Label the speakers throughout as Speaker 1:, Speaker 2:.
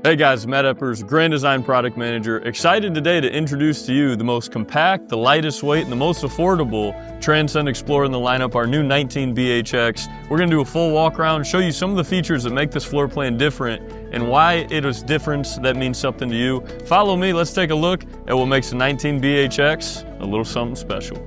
Speaker 1: Hey guys, Matt Eppers, Grand Design Product Manager. Excited today to introduce to you the most compact, the lightest weight, and the most affordable Transcend XPLOR in the lineup, our new 19BHX. We're gonna do a full walk around, show you some of the features that make this floor plan different and why it is different that means something to you. Follow me, let's take a look at what makes the 19BHX a little something special.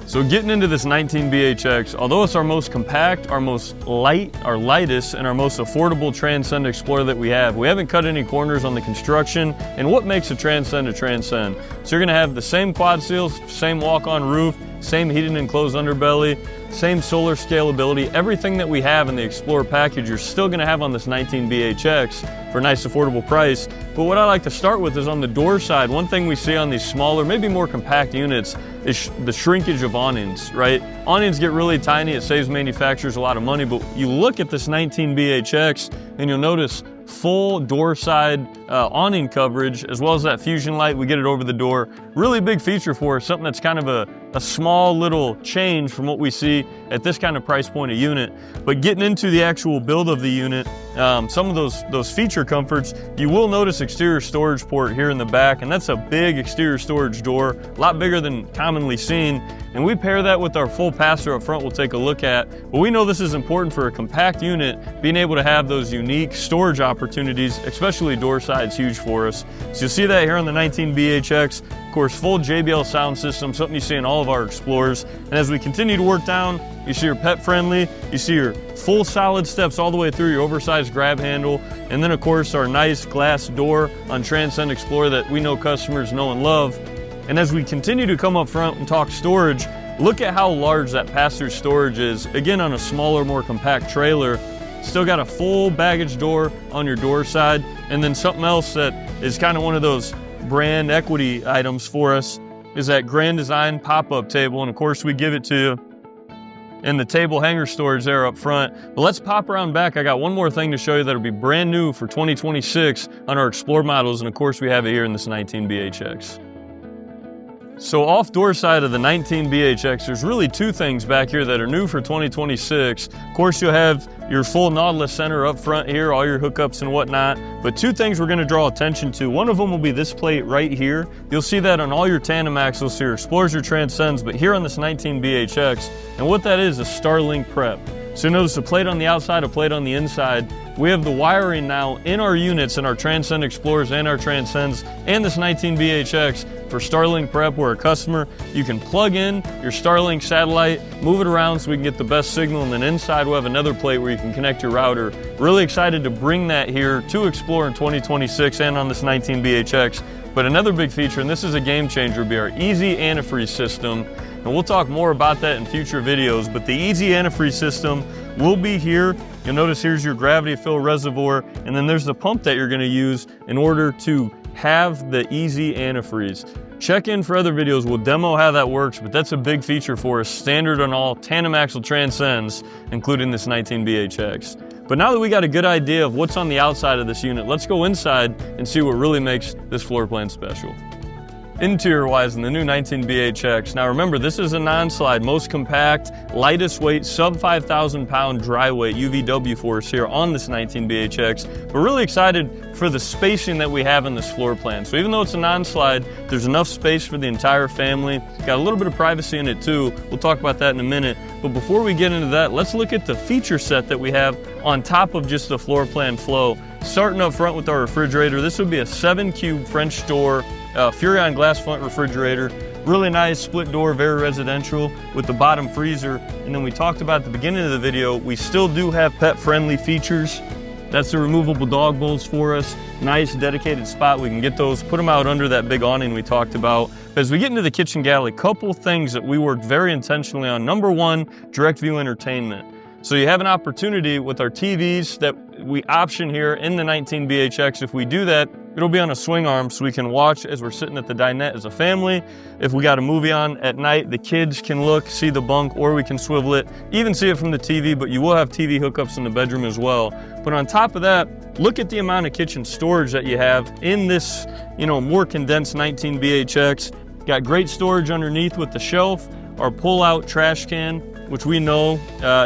Speaker 1: So getting into this 19BHX, although it's our most compact, our most light, our lightest, and our most affordable Transcend XPLOR that we haven't cut any corners on the construction. And what makes a Transcend a Transcend? So you're gonna have the same quad seals, same walk-on roof, same heated and enclosed underbelly, same solar scalability. Everything that we have in the XPLOR package, you're still gonna have on this 19BHX for a nice affordable price. But what I like to start with is on the door side. One thing we see on these smaller, maybe more compact units is the shrinkage of awnings, right? Awnings get really tiny, it saves manufacturers a lot of money, but you look at this 19BHX and you'll notice full door side awning coverage, as well as that fusion light. We get it over the door. Really big feature for us, something that's kind of a small little change from what we see at this kind of price point of unit. But getting into the actual build of the unit, some of those feature comforts, you will notice exterior storage port here in the back, and that's a big exterior storage door, a lot bigger than commonly seen. And we pair that with our full pass-through up front we'll take a look at. But we know this is important for a compact unit, being able to have those unique storage opportunities, especially door side's huge for us. So you'll see that here on the 19BHX. Of course, full JBL sound system, something you see in all of our XPLORs. And as we continue to work down, you see your pet friendly, you see your full solid steps all the way through, your oversized grab handle, and then of course our nice glass door on Transcend XPLOR that we know customers know and love. And as we continue to come up front and talk storage, look at how large that pass-through storage is. Again, on a smaller, more compact trailer, still got a full baggage door on your door side. And then something else that is kind of one of those brand equity items for us is that Grand Design pop-up table. And of course we give it to you in the table hanger storage there up front. But let's pop around back. I got one more thing to show you that'll be brand new for 2026 on our XPLOR models. And of course we have it here in this 19BHX. So off door side of the 19BHX, there's really two things back here that are new for 2026. Of course, you'll have your full Nautilus center up front here, all your hookups and whatnot. But two things we're gonna draw attention to. One of them will be this plate right here. You'll see that on all your tandem axles, so your XPLORs, your Transcends, but here on this 19BHX. And what that is Starlink prep. So notice a plate on the outside, a plate on the inside. We have the wiring now in our units, in our Transcend XPLORs and our Transcends and this 19BHX for Starlink prep, where a customer, you can plug in your Starlink satellite, move it around so we can get the best signal, and then inside we'll have another plate where you can connect your router. Really excited to bring that here to XPLOR in 2026 and on this 19BHX. But another big feature, and this is a game changer, will be our easy antifreeze system. And we'll talk more about that in future videos, but the easy antifreeze system will be here. You'll notice here's your gravity fill reservoir, and then there's the pump that you're gonna use in order to have the easy antifreeze. Check in for other videos, we'll demo how that works, but that's a big feature for us, standard on all tandem axle Transcends, including this 19BHX. But now that we got a good idea of what's on the outside of this unit, let's go inside and see what really makes this floor plan special. Interior-wise in the new 19BHX. Now remember, this is a non-slide, most compact, lightest weight, sub 5,000 pound dry weight UVW for us here on this 19BHX. We're really excited for the spacing that we have in this floor plan. So even though it's a non-slide, there's enough space for the entire family. Got a little bit of privacy in it too. We'll talk about that in a minute. But before we get into that, let's look at the feature set that we have on top of just the floor plan flow. Starting up front with our refrigerator, this would be a 7-cube French door Furrion glass front refrigerator. Really nice split door, very residential with the bottom freezer. And then we talked about at the beginning of the video, we still do have pet friendly features. That's the removable dog bowls for us. Nice dedicated spot. We can get those, put them out under that big awning we talked about. But as we get into the kitchen galley, couple things that we worked very intentionally on. Number one, direct view entertainment. So you have an opportunity with our TVs that we option here in the 19BHX. If we do that, it'll be on a swing arm so we can watch as we're sitting at the dinette as a family. If we got a movie on at night, the kids can look, see the bunk, or we can swivel it, even see it from the TV, but you will have TV hookups in the bedroom as well. But on top of that, look at the amount of kitchen storage that you have in this, more condensed 19BHX. Got great storage underneath with the shelf, our pull-out trash can, which we know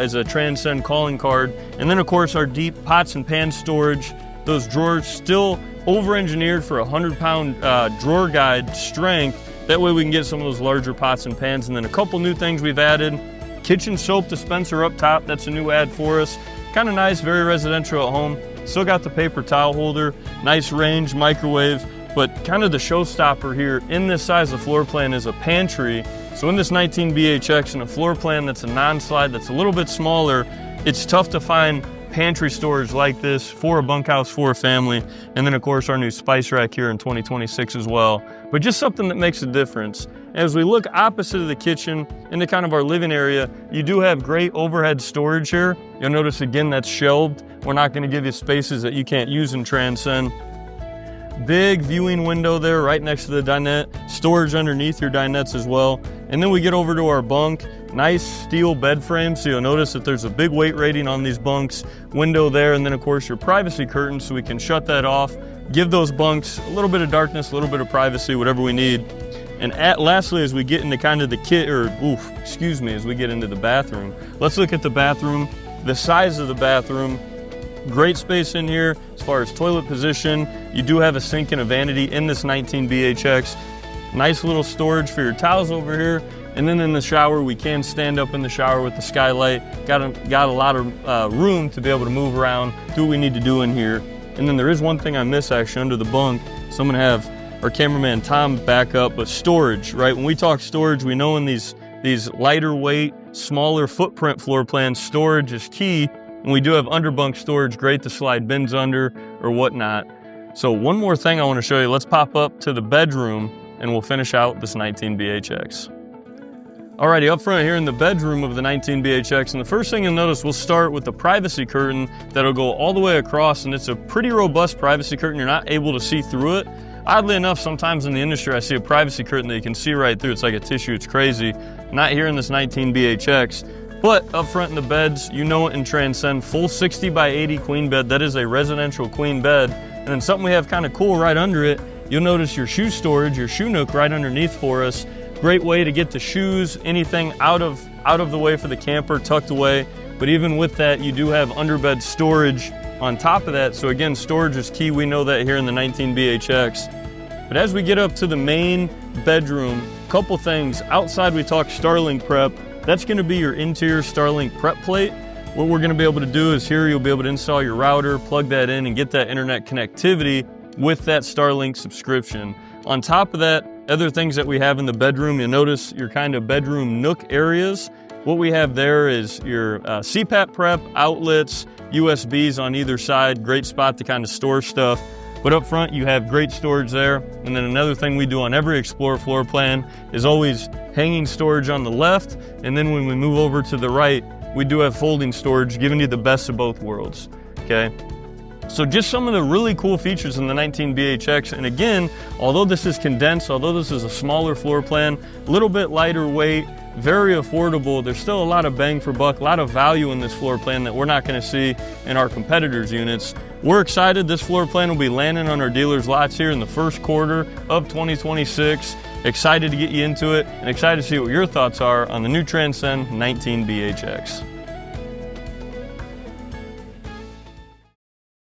Speaker 1: is a Transcend calling card. And then of course our deep pots and pan storage, Those drawers still over-engineered for 100-pound drawer guide strength. That way we can get some of those larger pots and pans. And then a couple new things we've added. Kitchen soap dispenser up top, that's a new add for us. Kind of nice, very residential at home. Still got the paper towel holder, nice range, microwave, but kind of the showstopper here in this size of floor plan is a pantry. So in this 19 BHX and a floor plan that's a non-slide, that's a little bit smaller, it's tough to find pantry storage like this for a bunkhouse for a family. And then of course our new spice rack here in 2026 as well. But just something that makes a difference. As we look opposite of the kitchen into kind of our living area, you do have great overhead storage here. You'll notice again that's shelved. We're not going to give you spaces that you can't use in Transcend. Big viewing window there right next to the dinette. Storage underneath your dinettes as well. And then we get over to our bunk. Nice steel bed frame, so you'll notice that there's a big weight rating on these bunks. Window there, and then of course your privacy curtain, so we can shut that off. Give those bunks a little bit of darkness, a little bit of privacy, whatever we need. And lastly, as we get into kind of the as we get into the bathroom, let's look at the bathroom. The size of the bathroom, great space in here as far as toilet position. You do have a sink and a vanity in this 19 BHX. Nice little storage for your towels over here. And then in the shower, we can stand up in the shower with the skylight. Got a lot of room to be able to move around, do what we need to do in here. And then there is one thing I miss actually under the bunk. So I'm gonna have our cameraman Tom back up, but storage, right? When we talk storage, we know in these lighter weight, smaller footprint floor plans, storage is key. And we do have underbunk storage, great to slide bins under or whatnot. So one more thing I wanna show you. Let's pop up to the bedroom and we'll finish out this 19 BHX. Alrighty, up front here in the bedroom of the 19 BHX, and the first thing you'll notice, we'll start with the privacy curtain that'll go all the way across, and it's a pretty robust privacy curtain. You're not able to see through it. Oddly enough, sometimes in the industry I see a privacy curtain that you can see right through. It's like a tissue, it's crazy. Not here in this 19 BHX. But up front in the beds, you know it in Transcend, full 60 by 80 queen bed. That is a residential queen bed. And then something we have kind of cool right under it, you'll notice your shoe storage, your shoe nook right underneath for us. Great way to get the shoes, anything out of the way for the camper, tucked away. But even with that, you do have underbed storage on top of that. So again, storage is key. We know that here in the 19 BHX. But as we get up to the main bedroom, couple things. Outside we talk Starlink prep. That's gonna be your interior Starlink prep plate. What we're gonna be able to do is here you'll be able to install your router, plug that in, and get that internet connectivity with that Starlink subscription. On top of that, other things that we have in the bedroom, you'll notice your kind of bedroom nook areas. What we have there is your CPAP prep, outlets, USBs on either side, great spot to kind of store stuff. But up front, you have great storage there. And then another thing we do on every Explorer floor plan is always hanging storage on the left. And then when we move over to the right, we do have folding storage, giving you the best of both worlds, okay? So just some of the really cool features in the 19 BHX. And again, although this is condensed, although this is a smaller floor plan, a little bit lighter weight, very affordable, there's still a lot of bang for buck, a lot of value in this floor plan that we're not gonna see in our competitors' units. We're excited. This floor plan will be landing on our dealers' lots here in the first quarter of 2026. Excited to get you into it and excited to see what your thoughts are on the new Transcend 19 BHX.